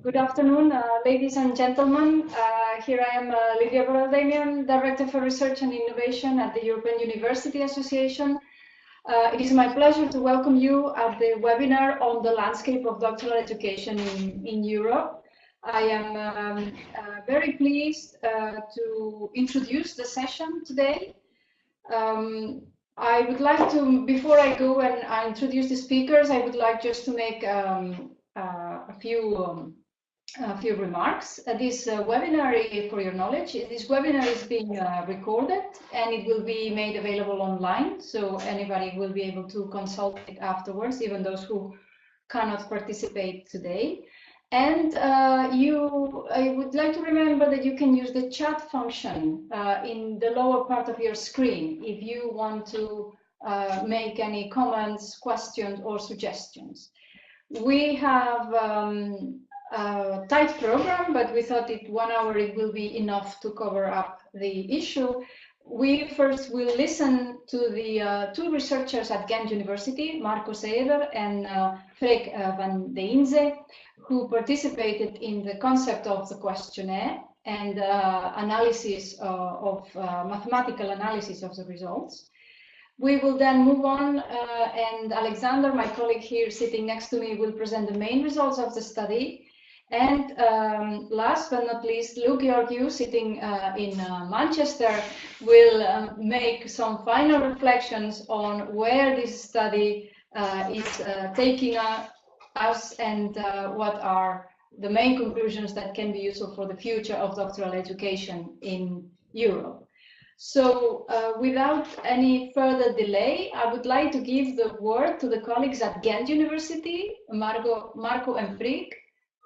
Good afternoon, ladies and gentlemen. Here I am, Lidia Borrell-Damian, Director for Research and Innovation at the European University Association. It is my pleasure to welcome you at the webinar on the landscape of doctoral education in Europe. I am very pleased to introduce the session today. I would like to, before I go and I introduce the speakers, I would like just to make a few remarks. This webinar, for your knowledge, this webinar is being recorded and it will be made available online, so anybody will be able to consult it afterwards, even those who cannot participate today. And I would like to remember that you can use the chat function in the lower part of your screen if you want to make any comments, questions, or suggestions. We have a tight program, but we thought 1 hour it will be enough to cover up the issue. We first will listen to the two researchers at Ghent University, Marco Seeber and Freek van Deynze, who participated in the concept of the questionnaire and analysis of mathematical analysis of the results. We will then move on, and Alexander, my colleague here sitting next to me, will present the main results of the study. And last but not least, Georghiou, sitting in Manchester, will make some final reflections on where this study is taking us and what are the main conclusions that can be useful for the future of doctoral education in Europe. So without any further delay, I would like to give the word to the colleagues at Ghent University, Marco and Freek,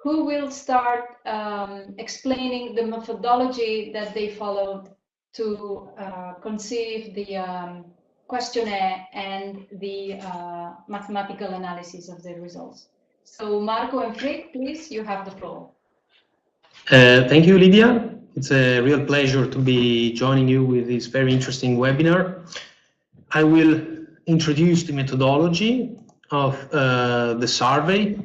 who will start explaining the methodology that they followed to conceive the questionnaire and the mathematical analysis of the results. So Marco and Freek, please, you have the floor. Thank you, Lidia. It's a real pleasure to be joining you with this very interesting webinar. I will introduce the methodology of the survey,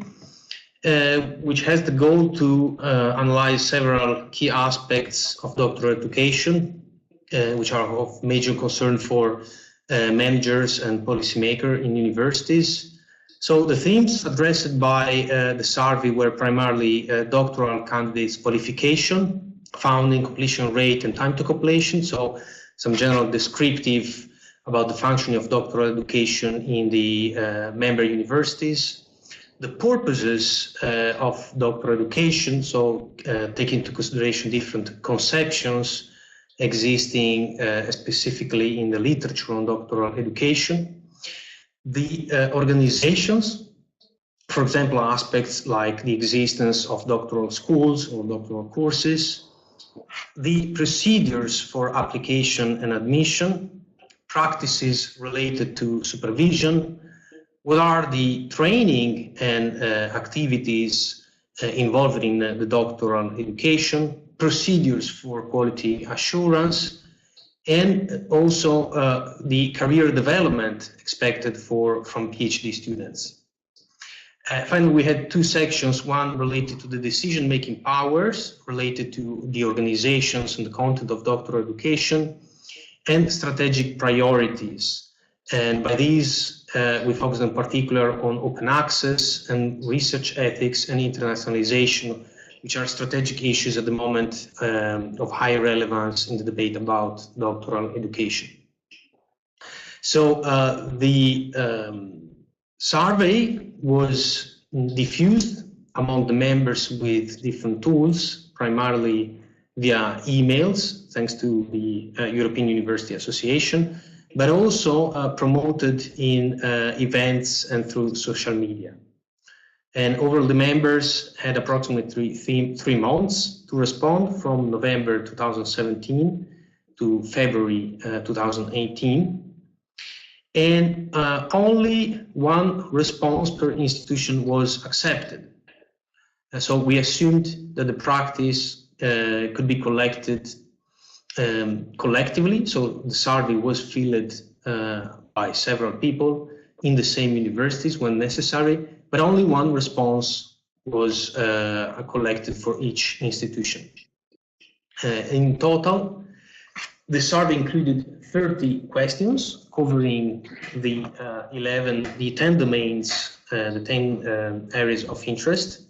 which has the goal to analyze several key aspects of doctoral education, which are of major concern for managers and policymakers in universities. So the themes addressed by the survey were primarily doctoral candidates' qualification, founding, completion rate, and time to completion. So some general descriptive about the functioning of doctoral education in the member universities. The purposes of doctoral education, so take into consideration different conceptions existing specifically in the literature on doctoral education. The organizations, for example, aspects like the existence of doctoral schools or doctoral courses, the procedures for application and admission, practices related to supervision, what are the training and activities involved in the doctoral education, procedures for quality assurance, and also the career development expected from PhD students. Finally, we had two sections, one related to the decision-making powers, related to the organizations and the content of doctoral education, and strategic priorities. And by these, we focused in particular on open access and research ethics and internationalization, which are strategic issues at the moment of high relevance in the debate about doctoral education. So the survey was diffused among the members with different tools, primarily via emails, thanks to the European University Association, but also promoted in events and through social media. And overall, the members had approximately three months to respond, from November 2017 to February 2018. And only one response per institution was accepted. So we assumed that the practice could be collected collectively. So the survey was filled by several people in the same universities when necessary, but only one response was collected for each institution. In total, the survey included 30 questions covering the 10 domains, the 10 areas of interest.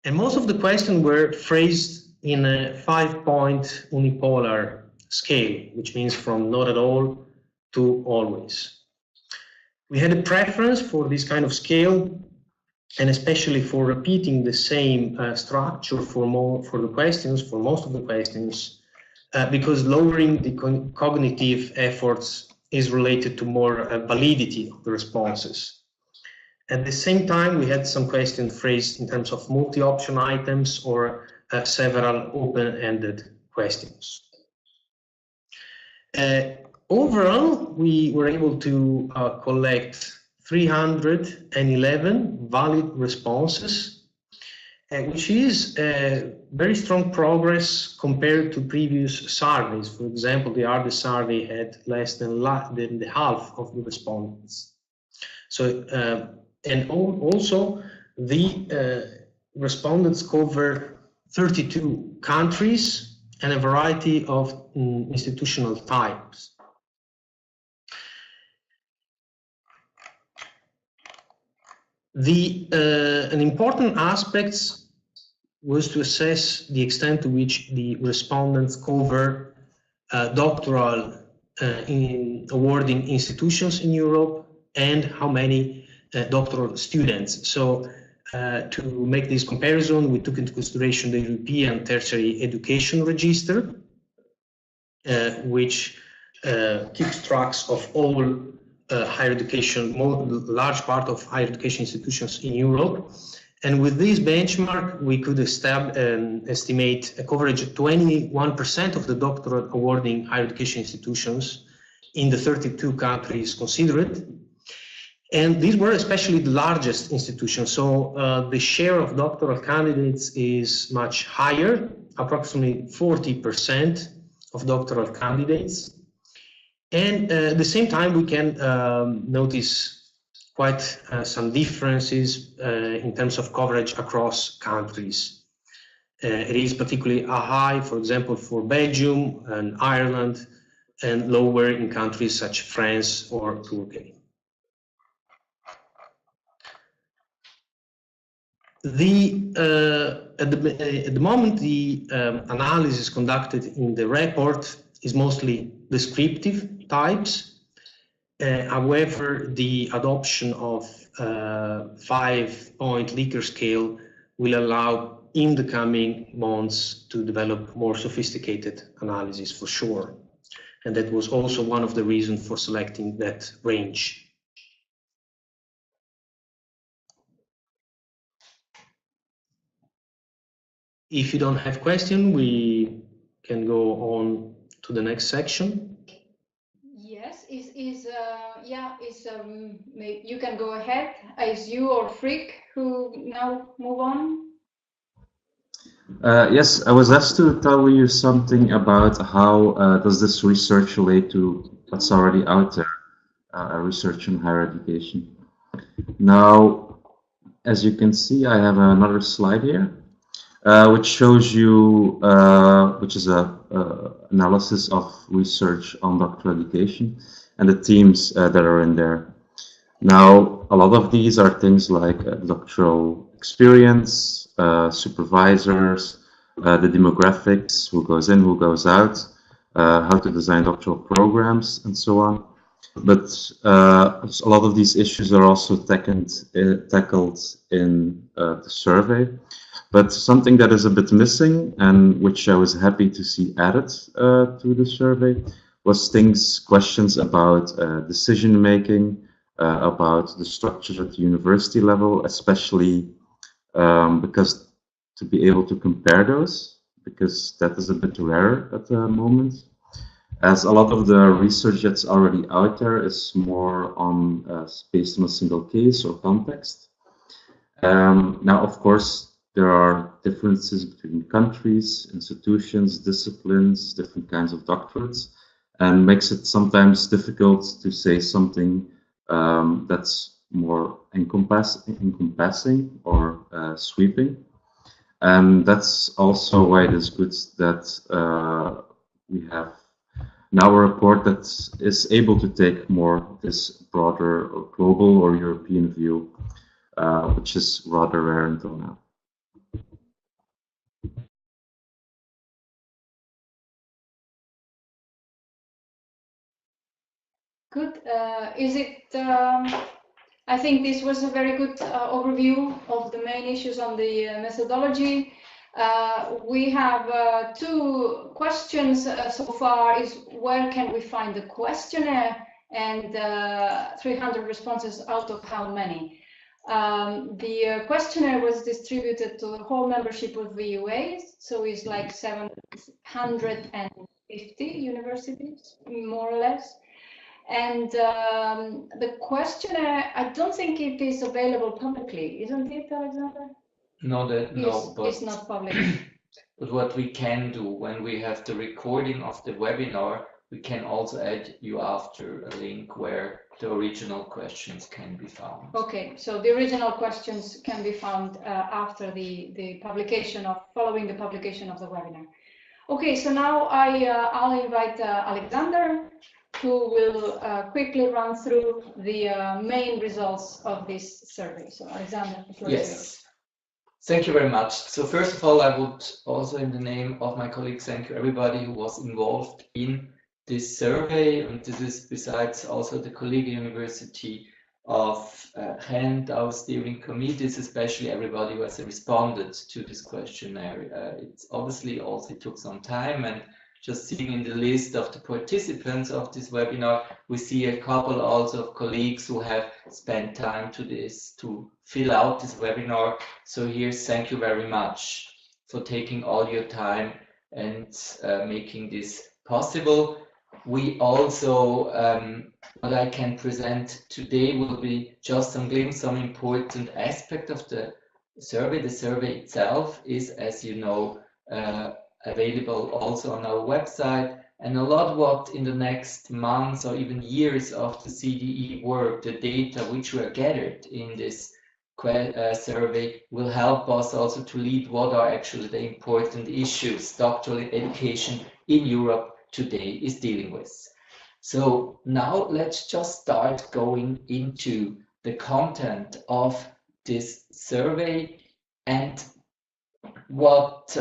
And most of the questions were phrased in a 5-point unipolar scale, which means from not at all to always. We had a preference for this kind of scale, and especially for repeating the same structure for most of the questions, because lowering the cognitive efforts is related to more validity of the responses. At the same time, we had some questions phrased in terms of multi-option items or several open-ended questions. Overall, we were able to collect 311 valid responses, which is very strong progress compared to previous surveys. For example, the ARDE survey had less than the half of the respondents. So, and also the respondents cover 32 countries and a variety of institutional types. An important aspect was to assess the extent to which the respondents cover doctoral awarding institutions in Europe and how many doctoral students. So to make this comparison, we took into consideration the European Tertiary Education Register, which keeps tracks of all higher education, large part of higher education institutions in Europe. And with this benchmark, we could estimate a coverage of 21% of the doctoral awarding higher education institutions in the 32 countries considered. And these were especially the largest institutions. So the share of doctoral candidates is much higher, approximately 40% of doctoral candidates. And at the same time, we can notice quite some differences in terms of coverage across countries. It is particularly high, for example, for Belgium and Ireland, and lower in countries such as France or Turkey. At the moment, the analysis conducted in the report is mostly descriptive types. However, the adoption of 5-point Likert scale will allow in the coming months to develop more sophisticated analysis for sure. And that was also one of the reasons for selecting that range. If you don't have questions, we can go on to the next section. Yes, you can go ahead. Is you or Freek who now move on? Yes, I was asked to tell you something about how does this research relate to what's already out there, research in higher education. Now, as you can see, I have another slide here, which shows you, which is a analysis of research on doctoral education and the teams that are in there. Now, a lot of these are things like doctoral experience, supervisors, the demographics, who goes in, who goes out, how to design doctoral programs, and so on. But a lot of these issues are also tackled in the survey. But something that is a bit missing, and which I was happy to see added to the survey, was questions about decision making, about the structures at the university level, especially because to be able to compare those, because that is a bit rare at the moment, as a lot of the research that's already out there is more on based on a single case or context. Now, of course, there are differences between countries, institutions, disciplines, different kinds of doctorates, and makes it sometimes difficult to say something that's more encompassing or sweeping. And that's also why it is good that we have now a report that is able to take more this broader or global or European view, which is rather rare until now. Good. I think this was a very good overview of the main issues on the methodology. We have 2 questions so far. Is where can we find the questionnaire, and 300 responses out of how many? The questionnaire was distributed to the whole membership of EUA, so it's like 750 universities, more or less. And the questionnaire, I don't think it is available publicly, isn't it, Alexander? No, but it's not public. But what we can do when we have the recording of the webinar, we can also add you after a link where the original questions can be found. Okay, so the original questions can be found after the publication following the publication of the webinar. Okay, so now I'll invite Alexander, who will quickly run through the main results of this survey. So Alexander, the floor is yours. Thank you very much. So first of all, I would also, in the name of my colleagues, thank you everybody who was involved in this survey. And this is besides also the colleague University of Ghent, our steering committees, especially everybody who has responded to this questionnaire. It's obviously also took some time, and just seeing in the list of the participants of this webinar, we see a couple also of colleagues who have spent time to fill out this webinar. So here, thank you very much for taking all your time and making this possible. We also, what I can present today will be just some glimpse, some important aspect of the survey. The survey itself is, as you know, available also on our website, and a lot what in the next months or even years of the CDE work, the data which were gathered in this survey will help us also to lead what are actually the important issues doctoral education in Europe today is dealing with. So now let's just start going into the content of this survey, and what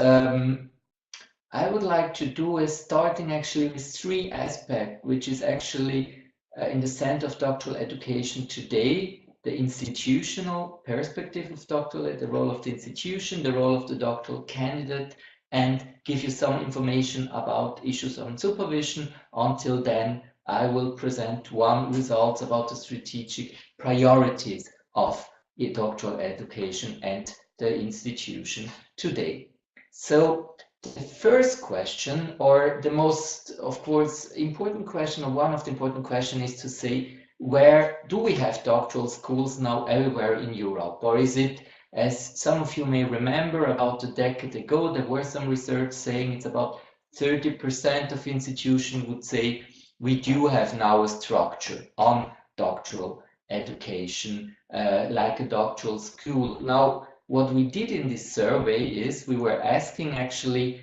I would like to do is starting actually with 3 aspects, which is actually in the center of doctoral education today: the institutional perspective of doctoral, the role of the institution, the role of the doctoral candidate, and give you some information about issues on supervision. Until then, I will present 1 results about the strategic priorities of doctoral education and the institution today. So the first question, or the most, of course, important question, or one of the important questions, is to say, where do we have doctoral schools now everywhere in Europe? Or is it, as some of you may remember, about a decade ago, there were some research saying it's about 30% of institutions would say we do have now a structure on doctoral education, like a doctoral school. Now, what we did in this survey is we were asking actually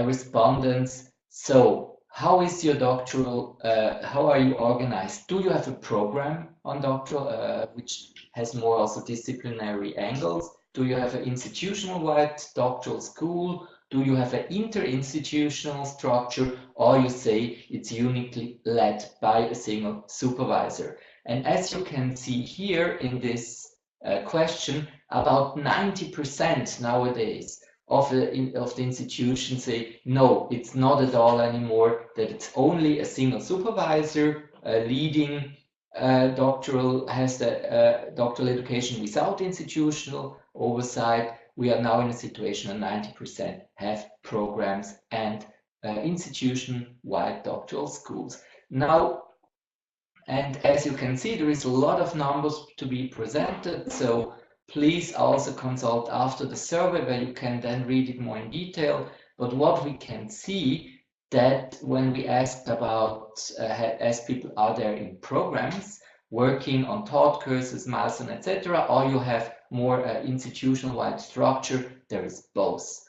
respondents, so how is your doctoral, how are you organized? Do you have a program on doctoral, which has more also disciplinary angles? Do you have an institutional-wide doctoral school? Do you have an inter-institutional structure, or you say it's uniquely led by a single supervisor? And as you can see here in this question, about 90% nowadays of the institutions say, no, it's not at all anymore, that it's only a single supervisor leading doctoral, has the doctoral education without institutional oversight. We are now in a situation where 90% have programs and institution-wide doctoral schools. Now, and as you can see, there is a lot of numbers to be presented, so please also consult after the survey where you can then read it more in detail. But what we can see, that when we ask about, as people are there in programs, working on taught courses, milestone, etc., or you have more institutional-wide structure. There is both.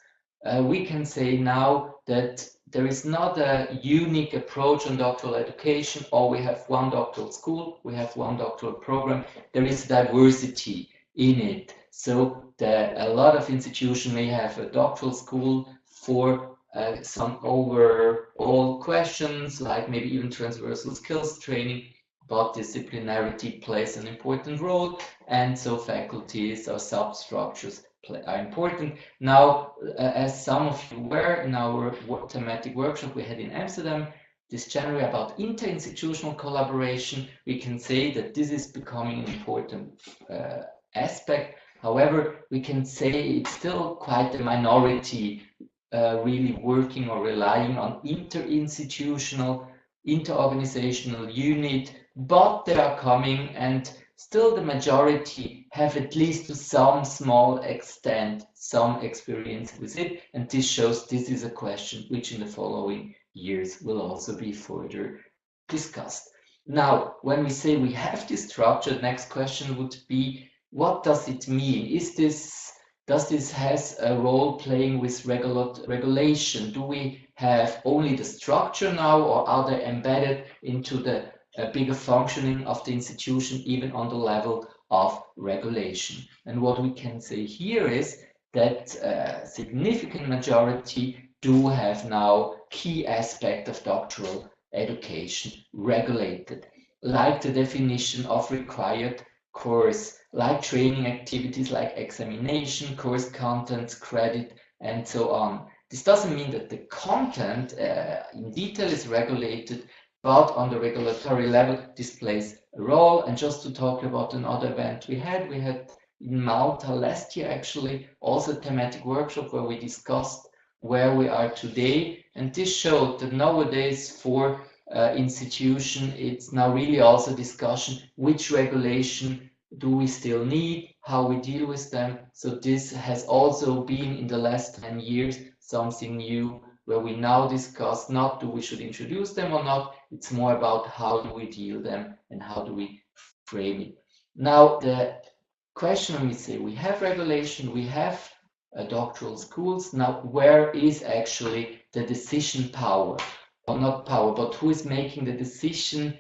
We can say now that there is not a unique approach on doctoral education, or we have one doctoral school, we have one doctoral program. There is diversity in it. So a lot of institutions may have a doctoral school for some overall questions, like maybe even transversal skills training, but disciplinarity plays an important role, and so faculties or substructures are important. Now, as some of you were in our thematic workshop we had in Amsterdam this January about interinstitutional collaboration, we can say that this is becoming an important aspect. However, we can say it's still quite a minority really working or relying on interinstitutional, interorganizational unit, but they are coming, and still the majority have, at least to some small extent, some experience with it, and this shows this is a question which in the following years will also be further discussed. Now, when we say we have this structure, the next question would be, what does it mean? Does this has a role playing with regulation? Do we have only the structure now, or are they embedded into the bigger functioning of the institution, even on the level of regulation? And what we can say here is that a significant majority do have now key aspect of doctoral education regulated, like the definition of required course, like training activities like examination, course contents, credit, and so on. This doesn't mean that the content in detail is regulated, but on the regulatory level this plays a role. And just to talk about another event we had in Malta last year actually also a thematic workshop where we discussed where we are today, and this showed that nowadays for institution it's now really also discussion which regulation do we still need, how we deal with them. So this has also been in the last 10 years something new, where we now discuss not do we should introduce them or not, it's more about how do we deal them and how do we frame it. Now the question, when we say we have regulation, we have doctoral schools, now where is actually the decision power, or not power, but who is making the decision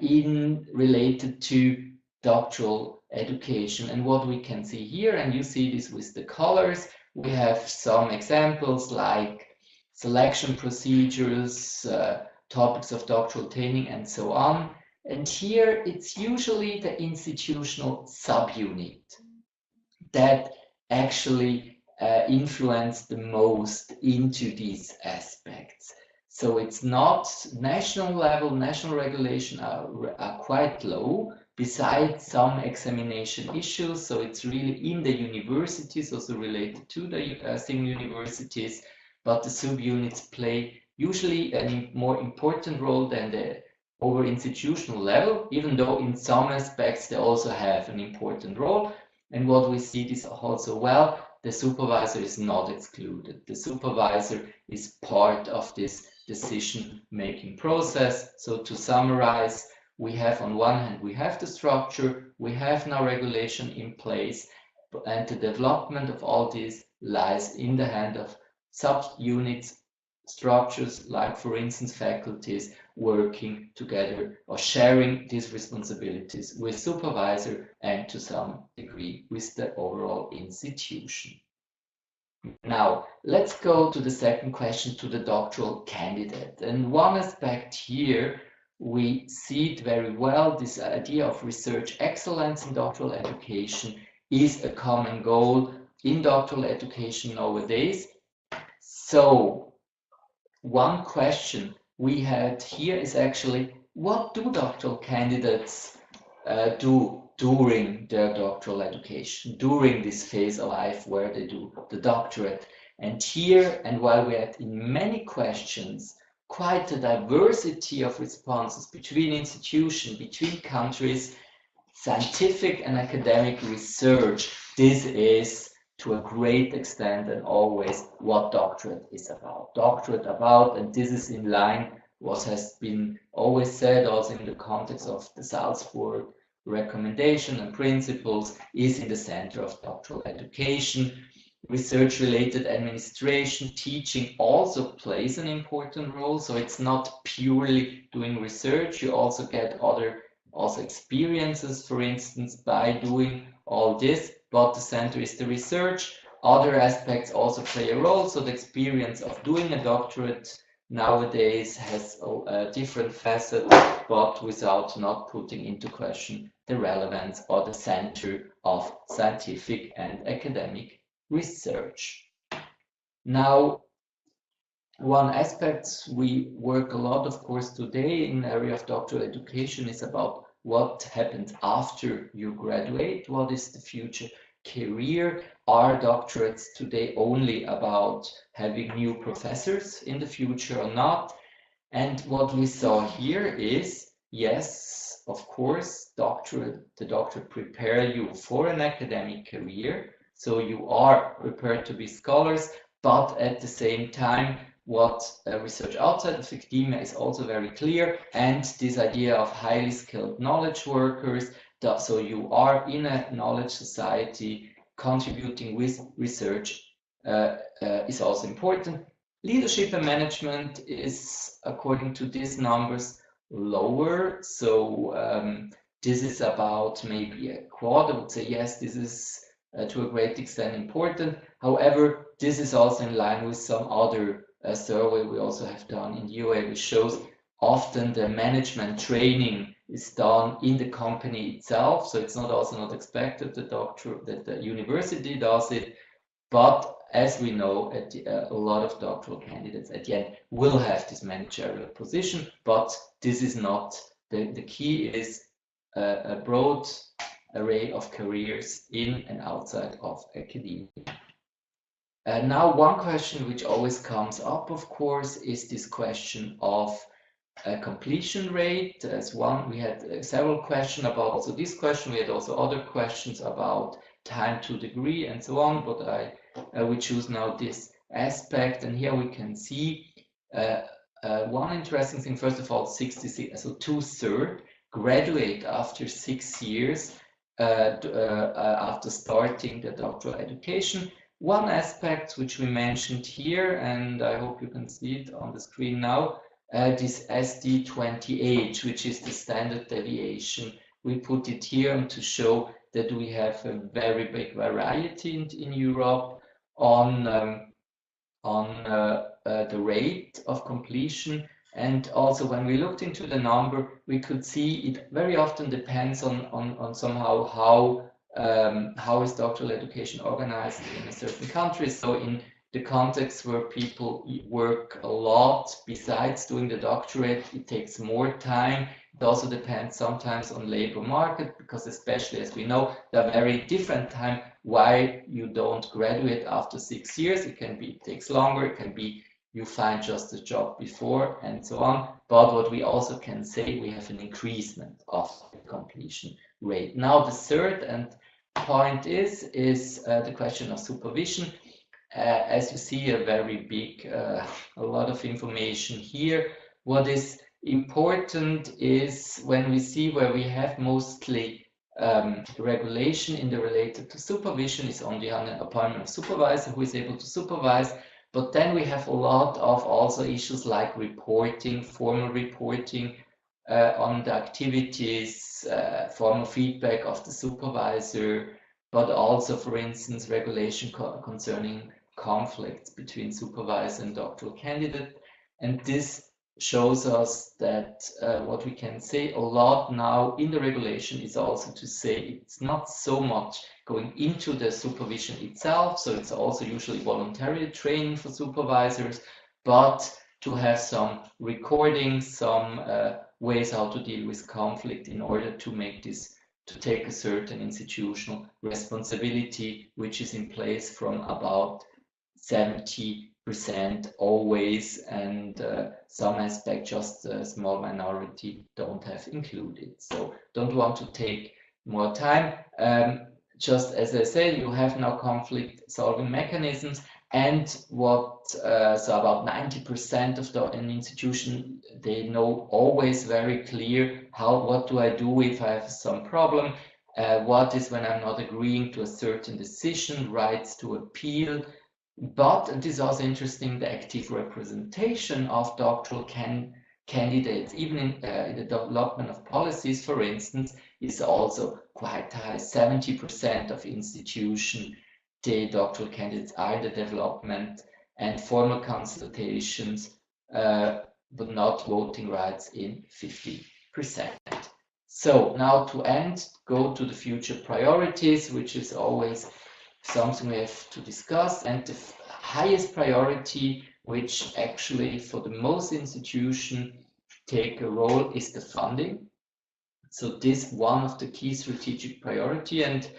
in related to doctoral education? And what we can see here, and you see this with the colors, we have some examples like selection procedures, topics of doctoral training, and so on. And here it's usually the institutional subunit that actually influence the most into these aspects. So it's not national level, national regulation are quite low, besides some examination issues. So it's really in the universities, also related to the single universities, but the subunits play usually a more important role than the over institutional level, even though in some aspects they also have an important role. And what we see this also well, the supervisor is not excluded. The supervisor is part of this decision-making process. So to summarize, we have on one hand, we have the structure, we have now regulation in place, and the development of all this lies in the hand of subunits, structures, like for instance faculties working together or sharing these responsibilities with supervisor and to some degree with the overall institution. Now, let's go to the second question, to the doctoral candidate. And one aspect here, we see it very well, this idea of research excellence in doctoral education is a common goal in doctoral education nowadays. So, one question we had here is actually, what do doctoral candidates do during their doctoral education, during this phase of life where they do the doctorate? And here, and while we had in many questions quite a diversity of responses between institutions, between countries, scientific and academic research, this is to a great extent and always what doctorate is about. Doctorate about, and this is in line what has been always said also in the context of the Salzburg recommendation and principles, is in the center of doctoral education. Research-related administration, teaching also plays an important role. So it's not purely doing research. You also get other experiences, for instance, by doing all this, but the center is the research. Other aspects also play a role. So the experience of doing a doctorate nowadays has a different facet, but without not putting into question the relevance or the center of scientific and academic research. Now, one aspect we work a lot, of course, today in the area of doctoral education is about what happens after you graduate. What is the future career? Are doctorates today only about having new professors in the future or not? And what we saw here is, yes, of course, the doctorate prepare you for an academic career. So you are prepared to be scholars, but at the same time, what research outside of academia is also very clear, and this idea of highly skilled knowledge workers, so you are in a knowledge society contributing with research is also important. Leadership and management is, according to these numbers, lower. So this is about maybe a quarter. I would say, yes, this is to a great extent important. However, this is also in line with some other survey we also have done in the EUA, which shows often the management training is done in the company itself. So it's also not expected that the university does it. But as we know, a lot of doctoral candidates at the end will have this managerial position, but this is not the key. Is a broad array of careers in and outside of academia. Now, one question which always comes up, of course, is this question of completion rate. As one, we had several questions about also this question. We had also other questions about time to degree and so on, but we choose now this aspect, and here we can see one interesting thing. First of all, 66, so 2/3 graduate after 6 years after starting the doctoral education. One aspect which we mentioned here, and I hope you can see it on the screen now, this SD20H, which is the standard deviation. We put it here to show that we have a very big variety in Europe on the rate of completion. And also when we looked into the number, we could see it very often depends on somehow how is doctoral education organized in a certain country. So in the context where people work a lot besides doing the doctorate, it takes more time. It also depends sometimes on labor market, because especially as we know, there are very different time why you don't graduate after 6 years. It can be, it takes longer, it can be you find just a job before and so on. But what we also can say, we have an increasement of the completion rate. Now the third point is the question of supervision. As you see, a very big, a lot of information here. What is important is when we see where we have mostly regulation in the related to supervision is on the appointment of supervisor who is able to supervise. But then we have a lot of also issues like reporting, formal reporting on the activities, formal feedback of the supervisor, but also, for instance, regulation concerning conflicts between supervisor and doctoral candidate. And this shows us that what we can say a lot now in the regulation is also to say it's not so much going into the supervision itself, so it's also usually voluntary training for supervisors, but to have some recordings, some ways how to deal with conflict in order to make this, to take a certain institutional responsibility, which is in place from about 70% always, and some aspect just a small minority don't have included. So don't want to take more time. Just as I said, you have now conflict solving mechanisms. And what, so about 90% of an institution, they know always very clear what do I do if I have some problem, what is when I'm not agreeing to a certain decision, rights to appeal. But, and this is also interesting, the active representation of doctoral candidates, even in the development of policies, for instance, is also quite high. 70% of institutions, the doctoral candidates are in the development and formal consultations, but not voting rights in 50%. So now to end, go to the future priorities, which is always something we have to discuss. And the highest priority, which actually for the most institutions take a role, is the funding. So this one of the key strategic priority, and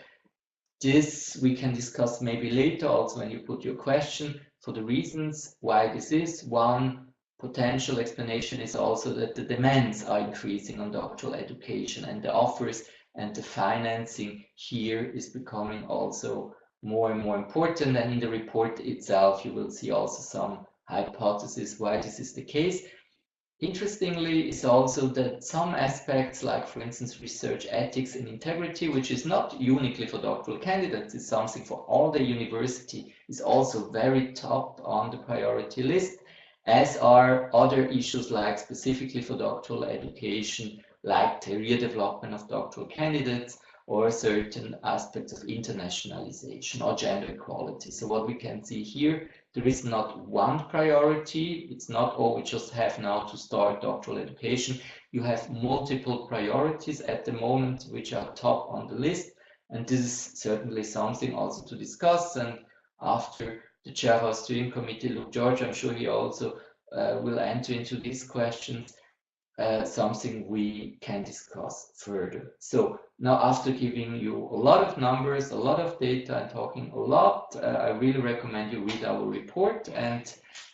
this we can discuss maybe later also when you put your question, for the reasons why this is. One potential explanation is also that the demands are increasing on doctoral education, and the offers and the financing here is becoming also more and more important. And in the report itself, you will see also some hypotheses why this is the case. Interestingly is also that some aspects, like for instance research ethics and integrity, which is not uniquely for doctoral candidates, is something for all the university, is also very top on the priority list, as are other issues like specifically for doctoral education, like career development of doctoral candidates, or certain aspects of internationalization or gender equality. So what we can see here, there is not one priority. It's not, oh, we just have now to start doctoral education. You have multiple priorities at the moment, which are top on the list. And this is certainly something also to discuss. And after the chair of our steering committee, Luke George, I'm sure he also will enter into these questions, something we can discuss further. So now, after giving you a lot of numbers, a lot of data, and talking a lot, I really recommend you read our report.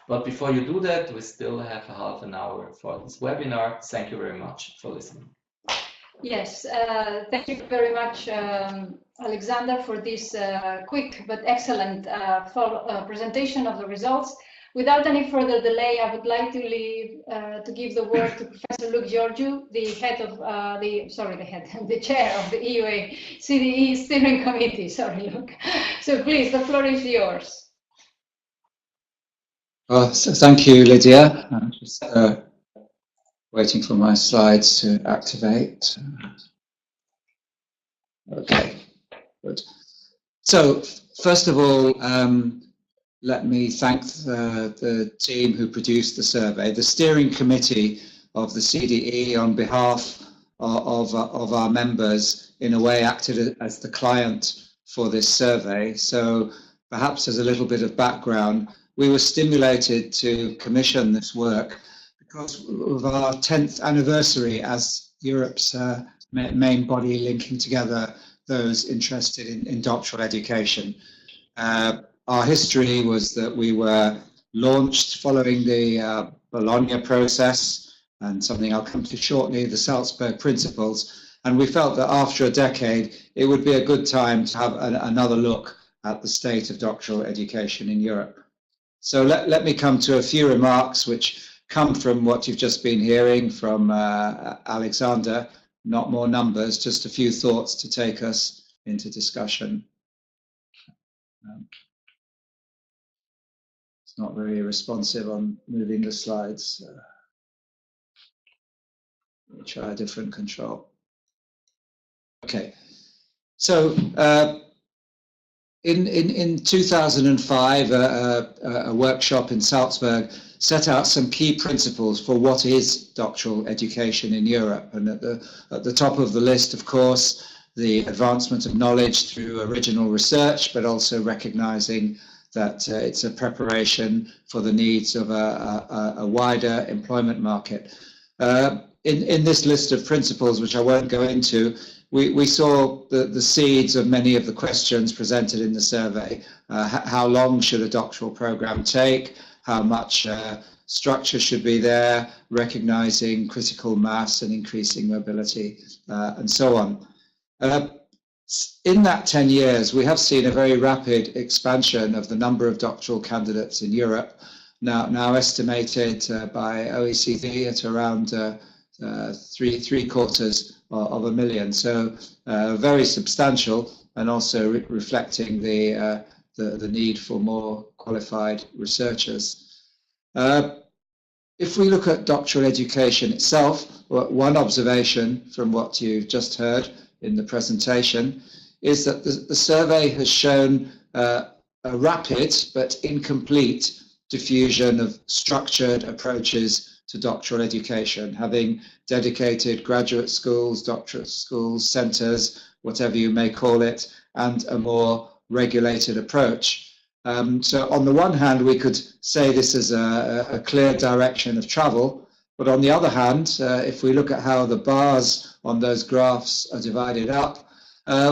But before you do that, we still have a half an hour for this webinar. Thank you very much for listening. Yes, thank you very much, Alexander, for this quick but excellent presentation of the results. Without any further delay, I would like to give the word to Professor Luke Georghiou, the chair of the EUA-CDE Steering Committee. Sorry, Luke. So please, the floor is yours. So thank you, Lydia. I'm just waiting for my slides to activate. Okay, good. So first of all, let me thank the team who produced the survey. The steering committee of the CDE, on behalf of our members, in a way acted as the client for this survey. So perhaps as a little bit of background, we were stimulated to commission this work because of our 10th anniversary as Europe's main body linking together those interested in doctoral education. Our history was that we were launched following the Bologna process, and something I'll come to shortly, the Salzburg principles, and we felt that after a decade it would be a good time to have another look at the state of doctoral education in Europe. So let me come to a few remarks which come from what you've just been hearing from Alexander, not more numbers, just a few thoughts to take us into discussion. It's not very responsive on moving the slides. We'll try a different control. Okay, so in 2005, a workshop in Salzburg set out some key principles for what is doctoral education in Europe. And at the top of the list, of course, the advancement of knowledge through original research, but also recognizing that it's a preparation for the needs of a wider employment market. In this list of principles, which I won't go into, we saw the seeds of many of the questions presented in the survey. How long should a doctoral program take? How much structure should be there? Recognizing critical mass and increasing mobility, and so on. In that 10 years, we have seen a very rapid expansion of the number of doctoral candidates in Europe, now estimated by OECD at around 750,000. So very substantial, and also reflecting the need for more qualified researchers. If we look at doctoral education itself, one observation from what you've just heard in the presentation is that the survey has shown a rapid but incomplete diffusion of structured approaches to doctoral education, having dedicated graduate schools, doctorate schools, centres, whatever you may call it, and a more regulated approach. So on the one hand, we could say this is a clear direction of travel, but on the other hand, if we look at how the bars on those graphs are divided up,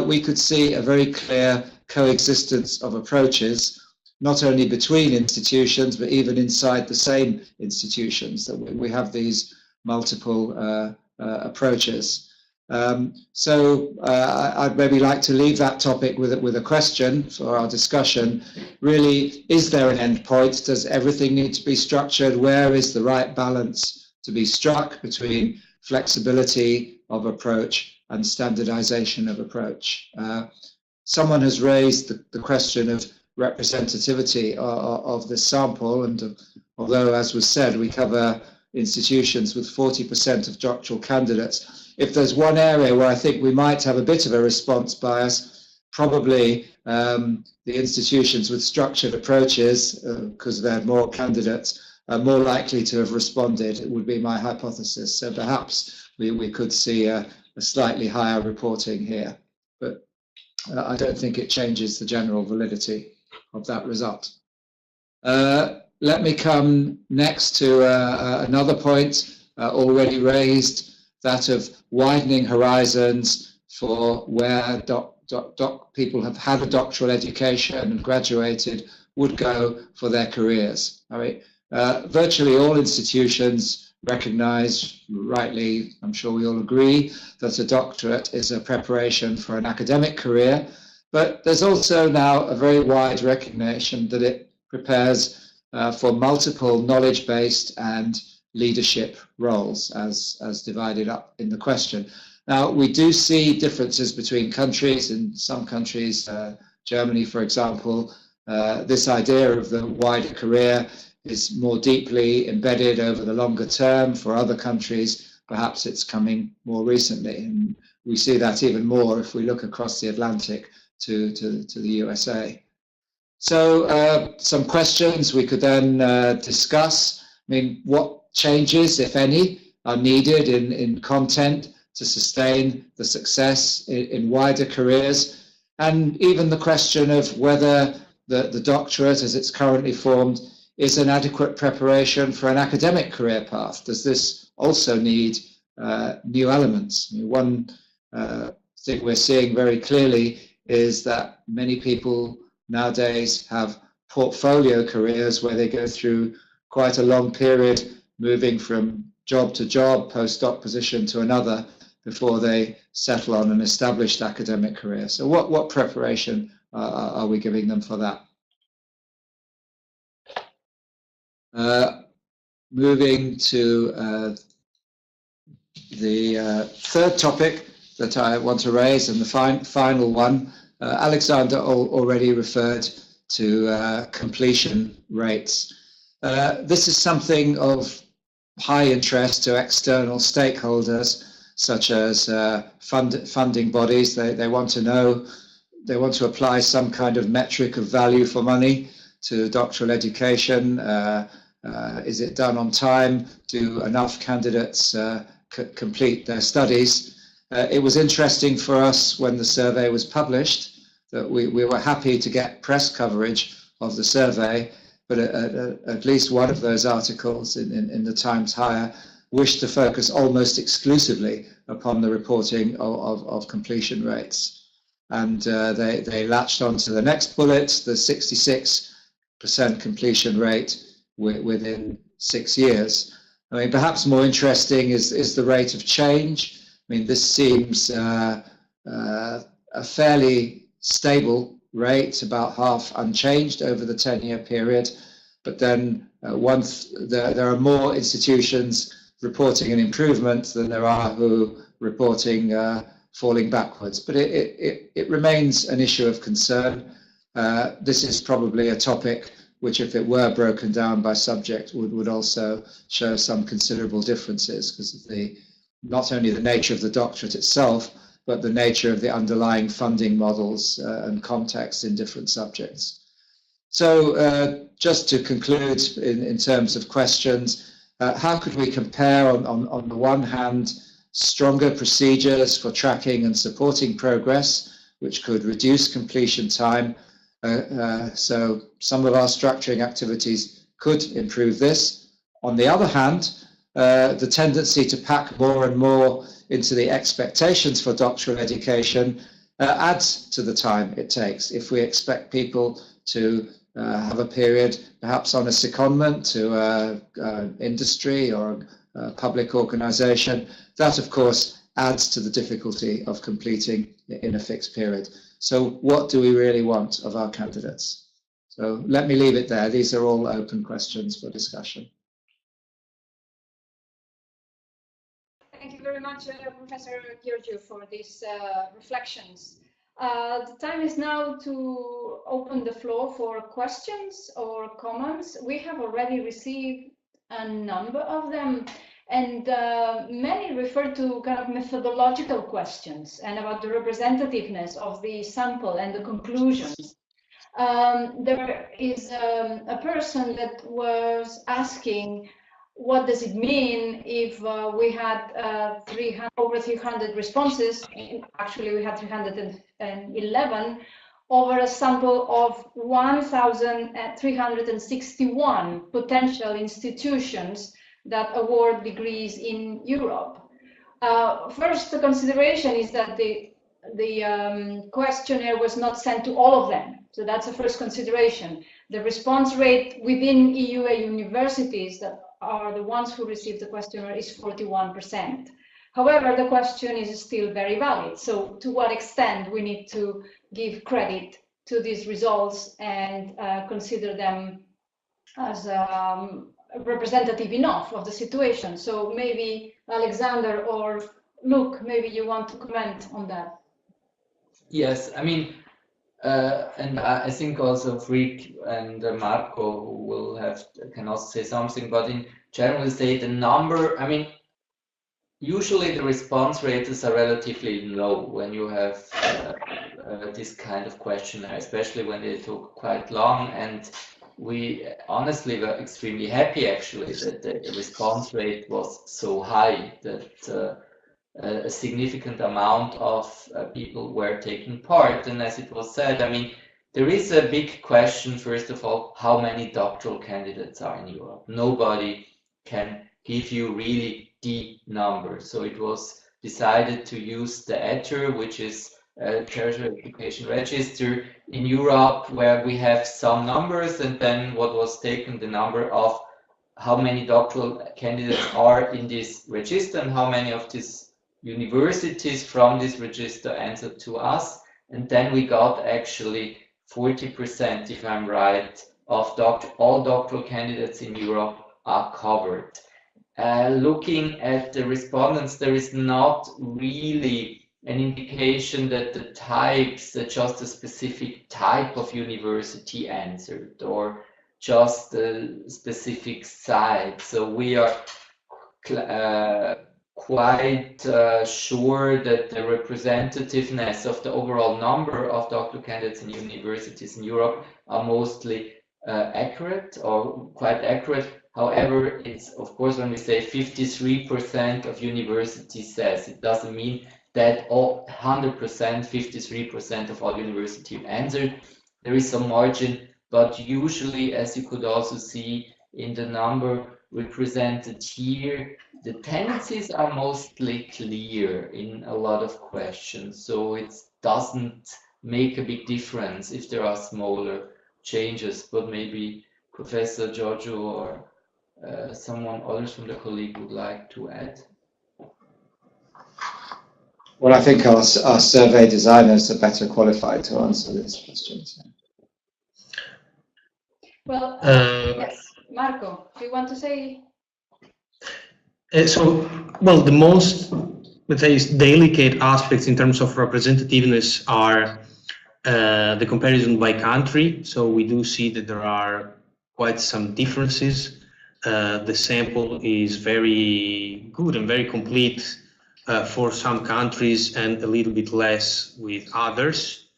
we could see a very clear coexistence of approaches, not only between institutions, but even inside the same institutions, that we have these multiple approaches. So I'd maybe like to leave that topic with a question for our discussion. Really, is there an end point? Does everything need to be structured? Where is the right balance to be struck between flexibility of approach and standardization of approach? Someone has raised the question of representativity of the sample, and although, as was said, we cover institutions with 40% of doctoral candidates, if there's one area where I think we might have a bit of a response bias, probably the institutions with structured approaches, because they had more candidates, are more likely to have responded. It would be my hypothesis. So perhaps we could see a slightly higher reporting here, but I don't think it changes the general validity of that result. Let me come next to another point already raised, that of widening horizons for where people have had a doctoral education and graduated would go for their careers. I mean, virtually all institutions recognize, rightly, I'm sure we all agree, that a doctorate is a preparation for an academic career, but there's also now a very wide recognition that it prepares for multiple knowledge-based and leadership roles, as divided up in the question. Now, we do see differences between countries. In some countries, Germany, for example, this idea of the wider career is more deeply embedded over the longer term. For other countries, perhaps it's coming more recently. And we see that even more if we look across the Atlantic to the USA. So some questions we could then discuss. I mean, what changes, if any, are needed in content to sustain the success in wider careers? And even the question of whether the doctorate, as it's currently formed, is an adequate preparation for an academic career path. Does this also need new elements? I mean, one thing we're seeing very clearly is that many people nowadays have portfolio careers where they go through quite a long period moving from job to job, postdoc position to another, before they settle on an established academic career. So what preparation are we giving them for that? Moving to the third topic that I want to raise, and the final one, Alexander already referred to completion rates. This is something of high interest to external stakeholders, such as funding bodies. They want to know, they want to apply some kind of metric of value for money to doctoral education. Is it done on time? Do enough candidates complete their studies? It was interesting for us when the survey was published that we were happy to get press coverage of the survey, but at least one of those articles in the Times Higher wished to focus almost exclusively upon the reporting of completion rates. And they latched onto the next bullet, the 66% completion rate within 6 years. I mean, perhaps more interesting is the rate of change. I mean, this seems a fairly stable rate, about half unchanged over the 10-year period. But then once there are more institutions reporting an improvement than there are who reporting falling backwards. But it remains an issue of concern. This is probably a topic which, if it were broken down by subject, would also show some considerable differences because of not only the nature of the doctorate itself, but the nature of the underlying funding models and context in different subjects. So just to conclude in terms of questions, how could we compare on the one hand stronger procedures for tracking and supporting progress, which could reduce completion time? So some of our structuring activities could improve this. On the other hand, the tendency to pack more and more into the expectations for doctoral education adds to the time it takes. If we expect people to have a period perhaps on a secondment to industry or a public organization, that of course adds to the difficulty of completing in a fixed period. So what do we really want of our candidates? So let me leave it there. These are all open questions for discussion. Thank you very much, Professor Georghiou, for these reflections. The time is now to open the floor for questions or comments. We have already received a number of them, and many refer to kind of methodological questions and about the representativeness of the sample and the conclusions. There is a person that was asking, what does it mean if we had over 300 responses? Actually, we had 311 over a sample of 1,361 potential institutions that award degrees in Europe. First, the consideration is that the questionnaire was not sent to all of them. So that's the first consideration. The response rate within EUA universities that are the ones who receive the questionnaire is 41%. However, the question is still very valid. So to what extent we need to give credit to these results and consider them as representative enough of the situation? So maybe Alexander or Luke, maybe you want to comment on that. Yes, I mean, and I think also Freek and Marco will can also say something, but in general say the number, I mean, usually the response rates are relatively low when you have this kind of questionnaire, especially when they took quite long, and we honestly were extremely happy actually that the response rate was so high that a significant amount of people were taking part. And as it was said, I mean, there is a big question, first of all, how many doctoral candidates are in Europe? Nobody can give you really the number. So it was decided to use the ETR, which is a tertiary education register in Europe, where we have some numbers, and then what was taken, the number of how many doctoral candidates are in this register and how many of these universities from this register answered to us, and then we got actually 40%, if I'm right, of all doctoral candidates in Europe are covered. Looking at the respondents, there is not really an indication that the types, that just a specific type of university answered or just a specific site. So we are quite sure that the representativeness of the overall number of doctoral candidates in universities in Europe are mostly accurate or quite accurate. However, it's of course when we say 53% of universities says, it doesn't mean that all 100%, 53% of all universities answered. There is some margin, but usually, as you could also see in the number represented here, the tendencies are mostly clear in a lot of questions, so it doesn't make a big difference if there are smaller changes. But maybe Professor Georghiou or someone else from the colleague would like to add. Well, I think our survey designers are better qualified to answer this question. So. Well, yes, Marco, do you want to say? Well, the most, let's say, delicate aspects in terms of representativeness are the comparison by country. So we do see that there are quite some differences. The sample is very good and very complete for some countries and a little bit less with others.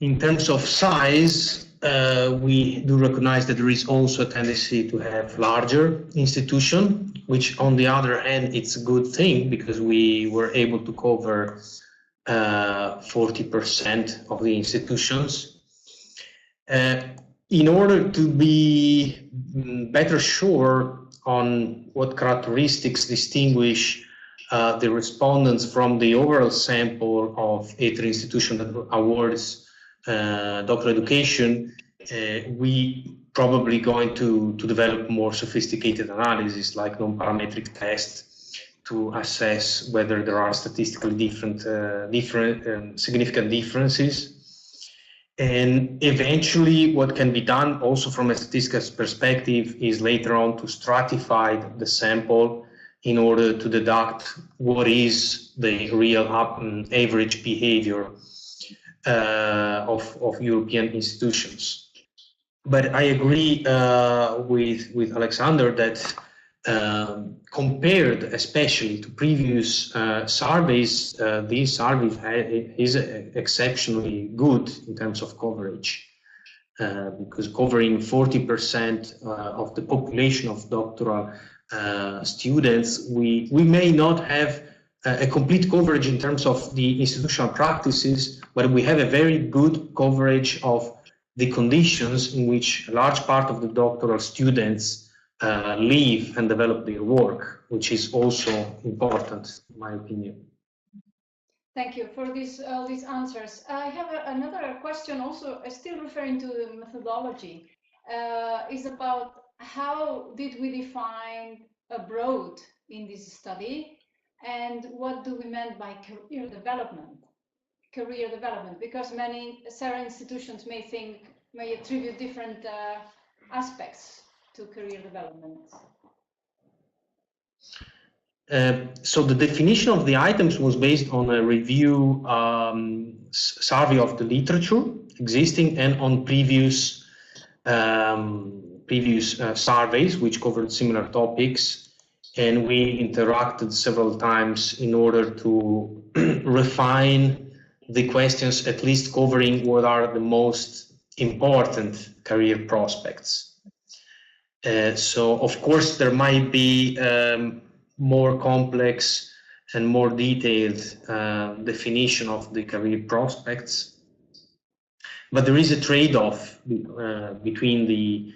In terms of size, we do recognize that there is also a tendency to have larger institution, which on the other hand, it's a good thing because we were able to cover 40% of the institutions. In order to be better sure on what characteristics distinguish the respondents from the overall sample of either institution that awards doctoral education, we probably going to develop more sophisticated analysis like non-parametric tests to assess whether there are statistically significant differences. And eventually what can be done also from a statistical perspective is later on to stratify the sample in order to deduct what is the real average behavior of European institutions. But I agree with Alexander that compared especially to previous surveys, these surveys is exceptionally good in terms of coverage, because covering 40% of the population of doctoral students, we may not have a complete coverage in terms of the institutional practices, but we have a very good coverage of the conditions in which a large part of the doctoral students live and develop their work, which is also important, in my opinion. Thank you for these answers. I have another question, also still referring to the methodology, is about how did we define abroad in this study, and what do we mean by career development? Because many SERA institutions may attribute different aspects to career development. So the definition of the items was based on a review survey of the literature existing and on previous surveys which covered similar topics, and we interacted several times in order to refine the questions, at least covering what are the most important career prospects. So of course there might be more complex and more detailed definition of the career prospects, but there is a trade-off between the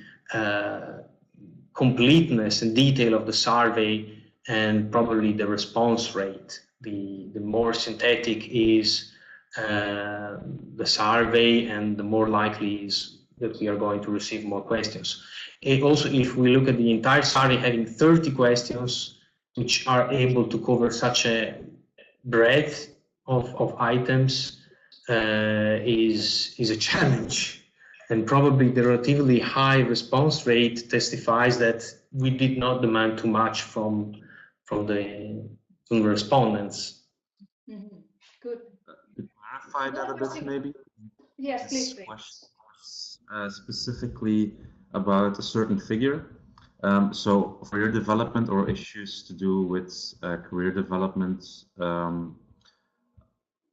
completeness and detail of the survey and probably the response rate. The more synthetic is the survey, and the more likely is that we are going to receive more questions. Also, if we look at the entire survey having 30 questions, which are able to cover such a breadth of items, is a challenge. And probably the relatively high response rate testifies that we did not demand too much from the respondents. Mm-hmm. Good. To clarify that a bit, maybe? Yes, please. Specifically about a certain figure. So career development or issues to do with career development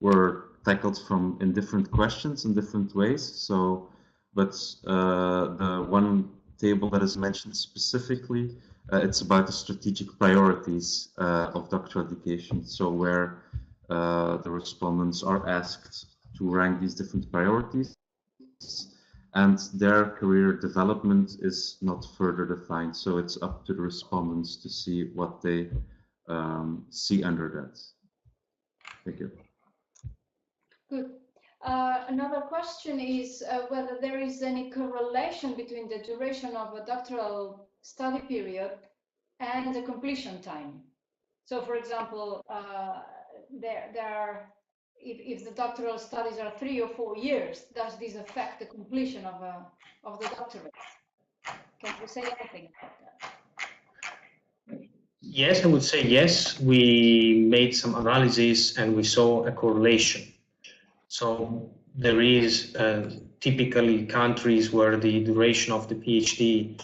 were tackled in different questions in different ways. So, but the one table that is mentioned specifically, it's about the strategic priorities of doctoral education. So where the respondents are asked to rank these different priorities, and their career development is not further defined. So it's up to the respondents to see what they see under that. Thank you. Good. Another question is whether there is any correlation between the duration of a doctoral study period and the completion time. So, for example, if the doctoral studies are 3 or 4 years, does this affect the completion of the doctorate? Can you say anything about that? Yes, I would say yes. We made some analysis and we saw a correlation. So there is typically countries where the duration of the PhD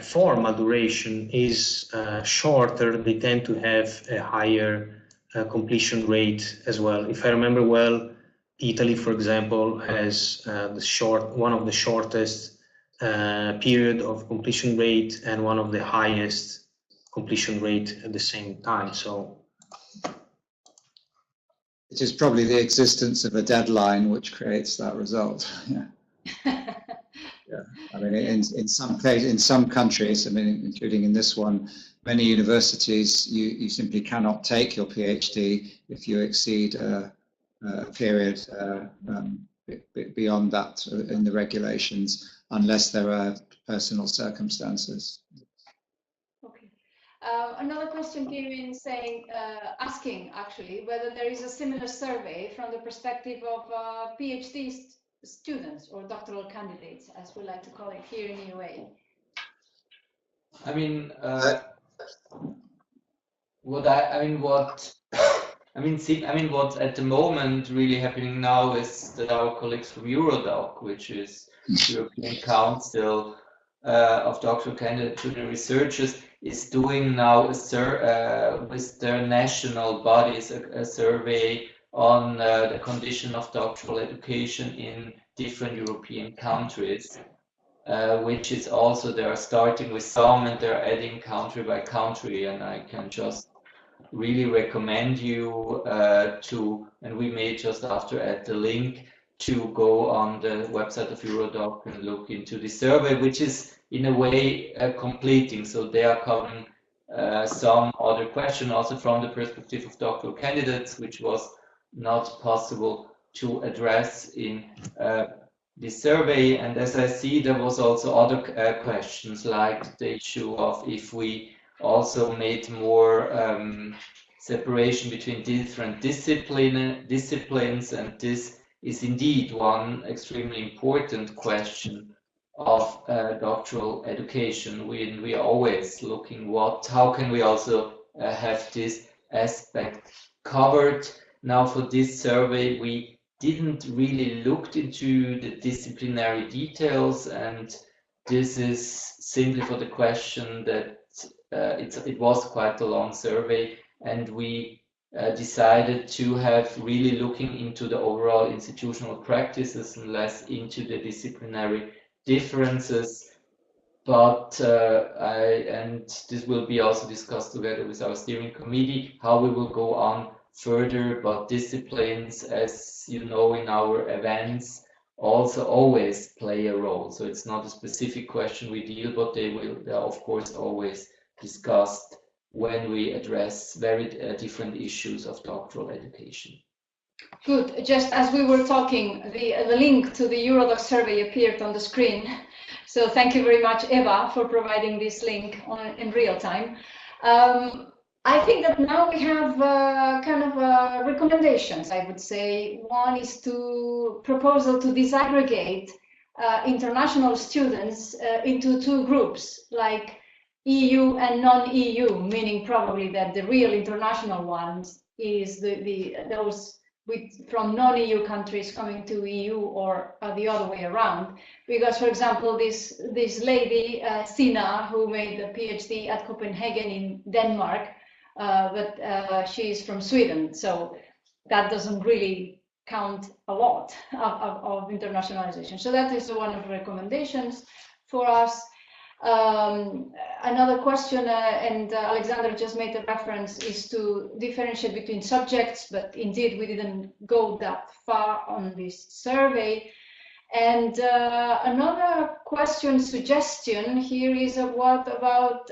formal duration is shorter, they tend to have a higher completion rate as well. If I remember well, Italy, for example, has one of the shortest period of completion rate and one of the highest completion rate at the same time. So it is probably the existence of a deadline which creates that result. Yeah. Yeah. I mean, in some cases, in some countries, I mean, including in this one, many universities, you simply cannot take your PhD if you exceed a period beyond that in the regulations, unless there are personal circumstances. Okay. Another question came in saying, asking actually whether there is a similar survey from the perspective of PhD students or doctoral candidates, as we like to call it here in EUA. I mean, what's at the moment really happening now is that our colleagues from Eurodoc, which is the European Council of Doctoral Candidate Junior Researchers, is doing now with their national bodies a survey on the condition of doctoral education in different European countries, which is also, they're starting with some and they're adding country by country, and I can just really recommend you and we may just after add the link to go on the website of Eurodoc and look into the survey, which is in a way completing. So they are covering some other question also from the perspective of doctoral candidates, which was not possible to address in this survey. And as I see, there was also other questions like the issue of if we also made more separation between different disciplines, and this is indeed one extremely important question of doctoral education. We are always looking how can we also have this aspect covered. Now for this survey, we didn't really look into the disciplinary details, and this is simply for the question that it was quite a long survey, and we decided to have really looking into the overall institutional practices and less into the disciplinary differences. But and this will be also discussed together with our steering committee, how we will go on further. But disciplines, as you know, in our events also always play a role. So it's not a specific question we deal, but they are of course always discussed when we address very different issues of doctoral education. Good. Just as we were talking, the link to the Eurodoc survey appeared on the screen. So thank you very much, Eva, for providing this link in real time. I think that now we have kind of recommendations, I would say. One is to proposal to disaggregate international students into two groups, like EU and non-EU, meaning probably that the real international ones is those from non-EU countries coming to EU, or the other way around. Because, for example, this lady, Sina, who made a PhD at Copenhagen in Denmark, but she is from Sweden, so that doesn't really count a lot of internationalization. So that is one of the recommendations for us. Another question, and Alexander just made a reference, is to differentiate between subjects, but indeed we didn't go that far on this survey. And another suggestion here is what about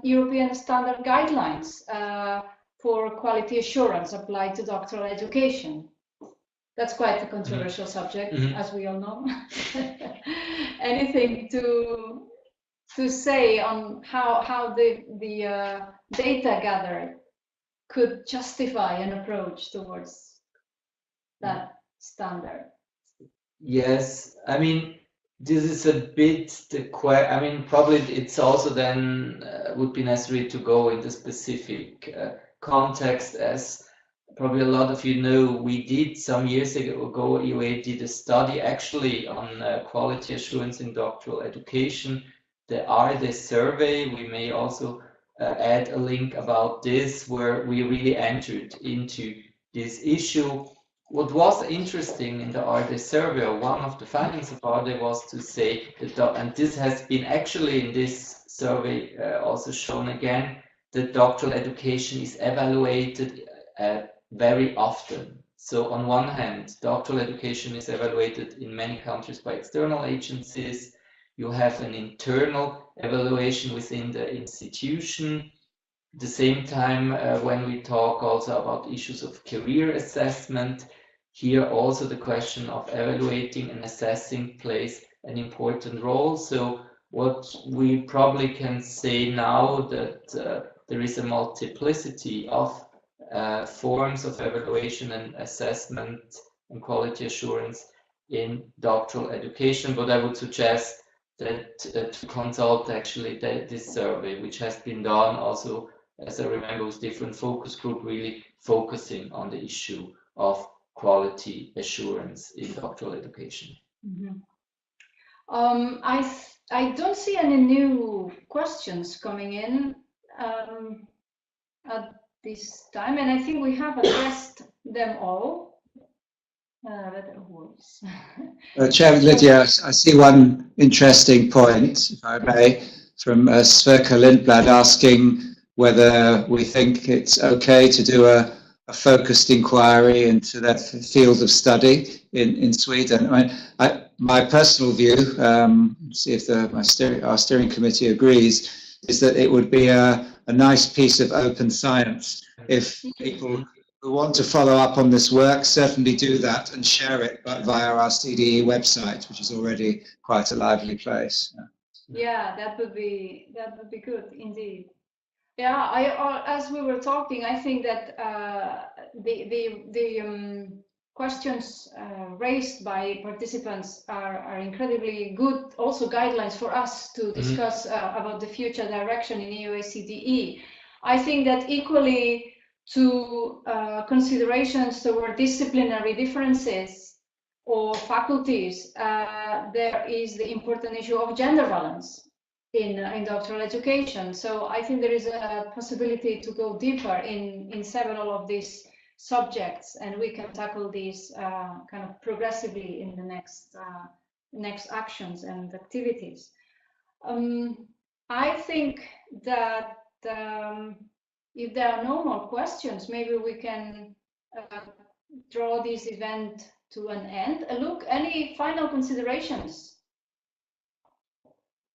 European standard guidelines for quality assurance applied to doctoral education? That's quite a controversial subject, as we all know. Anything to say on how the data gathered could justify an approach towards that standard? Yes, I mean, this is a bit I mean, probably it's also then would be necessary to go into specific context, as probably a lot of you know, we did some years ago, EUA did a study actually on quality assurance in doctoral education, the RD survey. We may also add a link about this, where we really entered into this issue. What was interesting in the RD survey, or one of the findings of RD, was to say that, and this has been actually in this survey also shown again, that doctoral education is evaluated very often. So on one hand, doctoral education is evaluated in many countries by external agencies. You have an internal evaluation within the institution. At the same time, when we talk also about issues of career assessment, here also the question of evaluating and assessing plays an important role. So what we probably can say now, that there is a multiplicity of forms of evaluation and assessment and quality assurance in doctoral education, but I would suggest that to consult actually this survey, which has been done also, as I remember, with different focus group, really focusing on the issue of quality assurance in doctoral education. Mm-hmm. I don't see any new questions coming in at this time, and I think we have addressed them all. Chair Lidia, I see one interesting point, if I may, from Sverker Lindblad, asking whether we think it's okay to do a focused inquiry into that field of study in Sweden. I mean, my personal view, see if our steering committee agrees, is that it would be a nice piece of open science if people who want to follow up on this work certainly do that and share it via our CDE website, which is already quite a lively place. Yeah, that would be good indeed. Yeah, as we were talking, I think that the questions raised by participants are incredibly good, also guidelines for us to discuss about the future direction in EUA-CDE. I think that equally to considerations toward disciplinary differences or faculties, there is the important issue of gender balance in doctoral education. So I think there is a possibility to go deeper in several of these subjects, and we can tackle these kind of progressively in the next actions and activities. I think that if there are no more questions, maybe we can draw this event to an end. Look, any final considerations?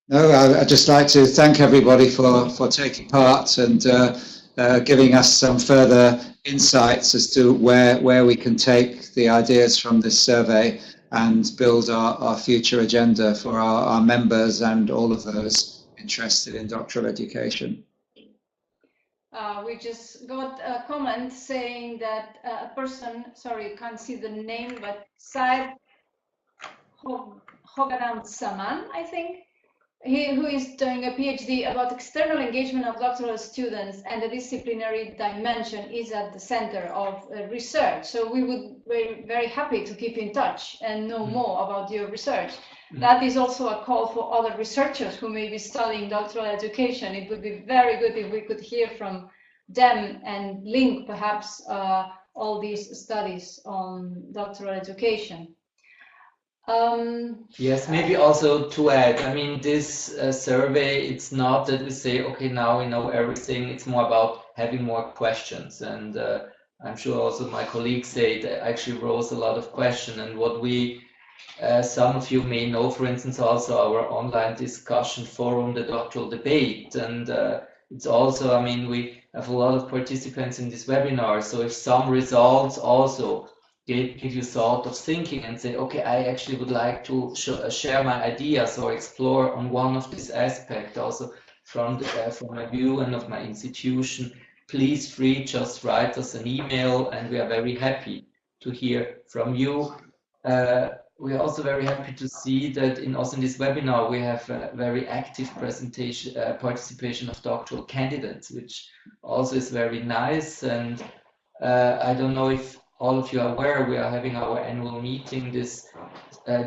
No, I'd just like to thank everybody for taking part and giving us some further insights as to where we can take the ideas from this survey and build our future agenda for our members and all of those interested in doctoral education. We just got a comment saying that a person, sorry, can't see the name, but Saad Hogaram Saman, I think, who is doing a PhD about external engagement of doctoral students and the disciplinary dimension, is at the center of research. So we would be very happy to keep in touch and know more about your research. That is also a call for other researchers who may be studying doctoral education. It would be very good if we could hear from them and link perhaps all these studies on doctoral education. Yes, maybe also to add, I mean, this survey, it's not that we say, okay, now we know everything. It's more about having more questions. And I'm sure also my colleagues say they actually rose a lot of questions. And what we, some of you may know, for instance, also our online discussion forum, the doctoral debate. And it's also, I mean, we have a lot of participants in this webinar. So if some results also give you thought of thinking and say, okay, I actually would like to share my ideas or explore on one of these aspects also from my view and of my institution, please just write us an email, and we are very happy to hear from you. We are also very happy to see that also in this webinar we have a very active participation of doctoral candidates, which also is very nice. And I don't know if all of you are aware, we are having our annual meeting this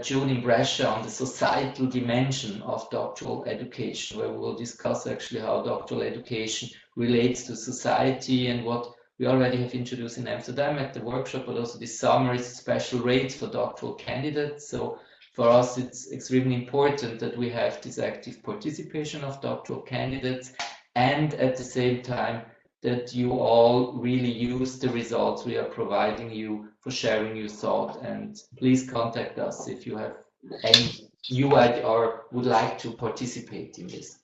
June in Brescia on the societal dimension of doctoral education, where we will discuss actually how doctoral education relates to society and what we already have introduced in Amsterdam at the workshop, but also this summer is special rates for doctoral candidates. So for us, it's extremely important that we have this active participation of doctoral candidates, and at the same time that you all really use the results we are providing you for sharing your thought. And please contact us if you have any new idea or would like to participate in this.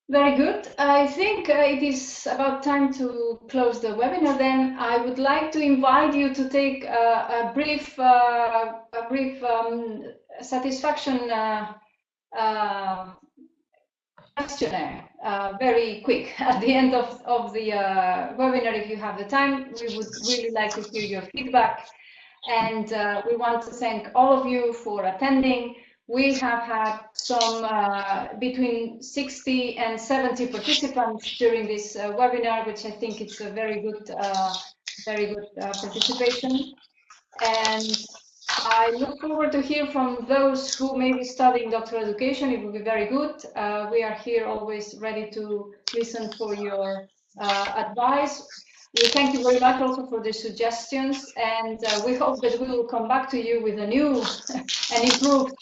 Very good. I think it is about time to close the webinar. Then I would like to invite you to take a brief satisfaction questionnaire, very quick at the end of the webinar. If you have the time, we would really like to hear your feedback, and we want to thank all of you for attending. We have had some between 60 and 70 participants during this webinar, which I think it's a very good participation. And I look forward to hear from those who may be studying doctoral education. It will be very good. We are here always ready to listen for your advice. We thank you very much also for the suggestions, and we hope that we will come back to you with a new and improved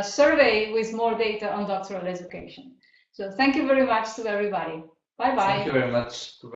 survey with more data on doctoral education. So thank you very much to everybody. Bye-bye. Thank you very much.